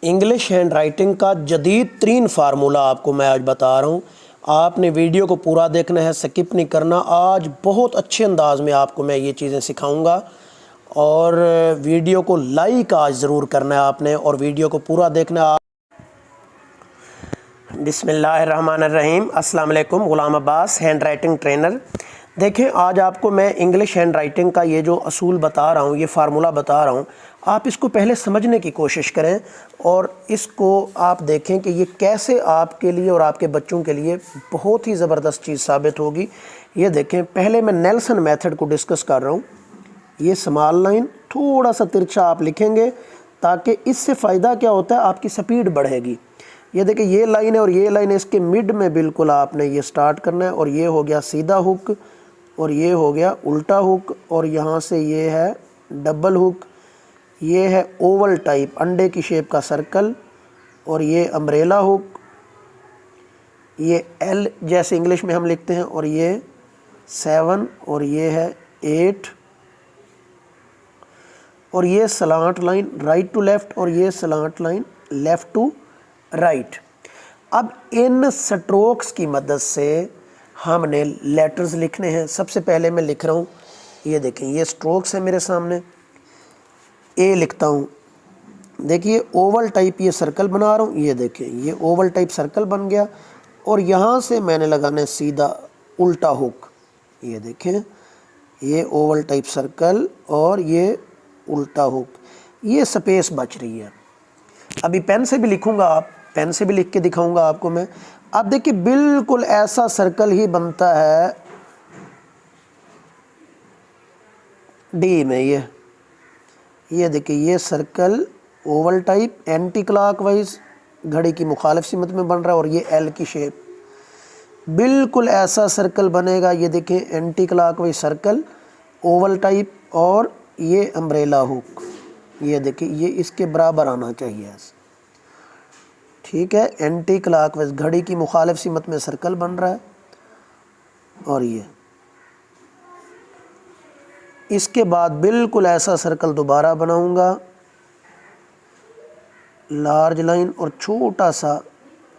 English hand writing का जदीद तरीन फार्मूला आपको मैं आज बता रहा हूँ। आपने वीडियो को पूरा देखना है, स्किप नहीं करना। आज बहुत अच्छे अंदाज में आपको मैं ये चीज़ें सिखाऊंगा और वीडियो को लाइक आज ज़रूर करना है आपने और वीडियो को पूरा देखना है। बिस्मिल्लाहिर्रहमानिर्रहीम, अस्सलाम वालेकुम। ग़ुलाम अब्बास, हैंड राइटिंग ट्रेनर। देखें, आज आपको मैं इंग्लिश हैंड राइटिंग का ये जो असूल बता रहा हूँ, ये फार्मूला बता रहा हूँ, आप इसको पहले समझने की कोशिश करें और इसको आप देखें कि ये कैसे आपके लिए और आपके बच्चों के लिए बहुत ही ज़बरदस्त चीज़ साबित होगी। ये देखें, पहले मैं नेल्सन मेथड को डिस्कस कर रहा हूँ। ये स्मॉल लाइन थोड़ा सा तिरछा आप लिखेंगे ताकि इससे फ़ायदा क्या होता है, आपकी स्पीड बढ़ेगी। ये देखिए, ये लाइन है और ये लाइन है, इसके मिड में बिल्कुल आपने ये स्टार्ट करना है और ये हो गया सीधा हुक और ये हो गया उल्टा हुक और यहाँ से ये है डबल हुक, ये है ओवल टाइप अंडे की शेप का सर्कल और ये अम्ब्रेला हुक, ये एल जैसे इंग्लिश में हम लिखते हैं और ये 7 और ये है 8 और ये slant line right to left और ये slant line left to right. अब इन स्ट्रोक्स की मदद से हमने लेटर्स लिखने हैं। सबसे पहले मैं लिख रहा हूँ, ये देखें, ये स्ट्रोक्स है मेरे सामने। ए लिखता हूँ, देखिए ओवल टाइप ये सर्कल बना रहा हूँ, ये देखें ये ओवल टाइप सर्कल बन गया और यहाँ से मैंने लगाना है सीधा उल्टा हुक। ये देखें, ये ओवल टाइप सर्कल और ये उल्टा हुक, ये स्पेस बच रही है। अभी पेन से भी लिखूँगा, आप पेन से भी लिख के दिखाऊँगा आपको मैं। अब देखिए, बिल्कुल ऐसा सर्कल ही बनता है डी में। ये देखिए, ये circle Oval type anti clockwise घड़ी की मुखालिफ सिमत में बन रहा है और ये एल की शेप, बिल्कुल ऐसा सर्कल बनेगा। ये देखिए, anti clockwise circle Oval type और ये अम्ब्रेला हुक, ये देखिए ये इसके बराबर आना चाहिए ऐसे, ठीक है। एंटी क्लॉकवाइज घड़ी की मुखालिफ सिमत में सर्कल बन रहा है और ये इसके बाद बिल्कुल ऐसा सर्कल दोबारा बनाऊंगा, लार्ज लाइन और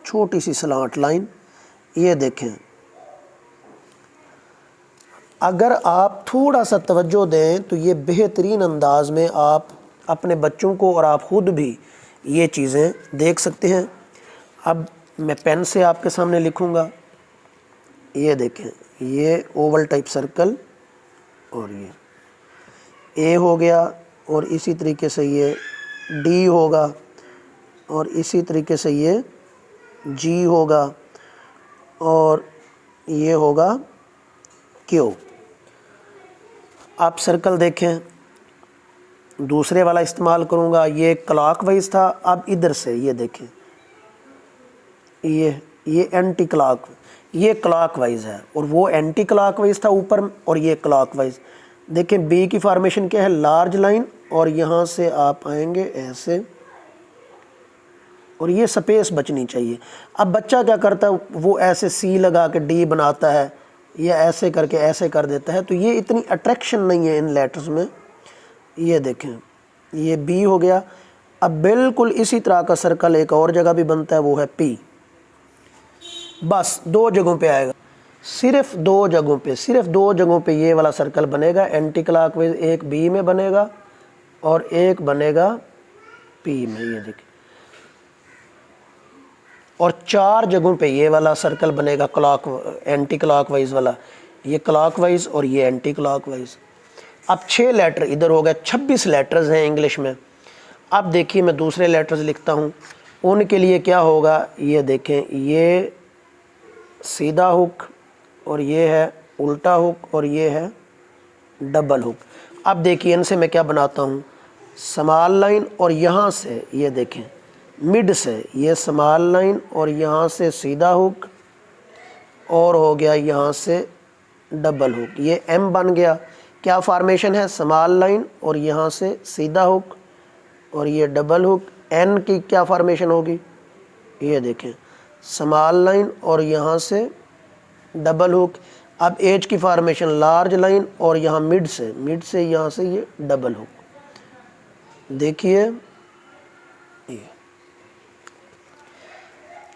छोटी सी स्लांट लाइन। ये देखें, अगर आप थोड़ा सा तवज्जो दें तो ये बेहतरीन अंदाज में आप अपने बच्चों को और आप ख़ुद भी ये चीज़ें देख सकते हैं। अब मैं पेन से आपके सामने लिखूंगा। ये देखें, ये ओवल टाइप सर्कल और ये ए हो गया और इसी तरीके से ये डी होगा और इसी तरीके से ये जी होगा और ये होगा क्यू। आप सर्कल देखें, दूसरे वाला इस्तेमाल करूँगा। ये क्लॉकवाइज था, अब इधर से ये देखें, ये एंटी क्लॉक, ये क्लॉकवाइज है और वो एंटी क्लॉकवाइज था ऊपर और ये क्लॉकवाइज। देखें, बी की फॉर्मेशन क्या है, लार्ज लाइन और यहाँ से आप आएंगे ऐसे और ये स्पेस बचनी चाहिए। अब बच्चा क्या करता है, वो ऐसे सी लगा के डी बनाता है या ऐसे करके ऐसे कर देता है, तो ये इतनी अट्रैक्शन नहीं है इन लेटर्स में। ये देखें, ये बी हो गया। अब बिल्कुल इसी तरह का सर्कल एक और जगह भी बनता है, वो है पी। बस 2 जगहों पे आएगा, सिर्फ 2 जगहों पे ये वाला सर्कल बनेगा। एंटी क्लॉकवाइज एक बी में बनेगा और एक बनेगा पी में, ये देखिए, और 4 जगहों पे ये वाला सर्कल बनेगा एंटी क्लॉकवाइज वाला, ये क्लॉकवाइज और ये एंटी क्लॉकवाइज। अब 6 लेटर इधर हो गए, 26 लेटर्स हैं इंग्लिश में। अब देखिए, मैं दूसरे लेटर्स लिखता हूँ, उनके लिए क्या होगा। ये देखें, ये सीधा हुक और ये है उल्टा हुक और ये है डबल हुक। अब देखिए, इनसे मैं क्या बनाता हूँ, स्मॉल लाइन और यहाँ से ये देखें मिड से ये स्मॉल लाइन और यहाँ से सीधा हुक और हो गया यहाँ से डबल हुक। ये एम बन गया। क्या फॉर्मेशन है, स्मॉल लाइन और यहाँ से सीधा हुक और ये डबल हुक। एन की क्या फॉर्मेशन होगी, ये देखें, स्मॉल लाइन और यहाँ से डबल हुक। अब एच की फॉर्मेशन लार्ज लाइन और यहाँ मिड से यहाँ से ये डबल हुक। देखिए, ये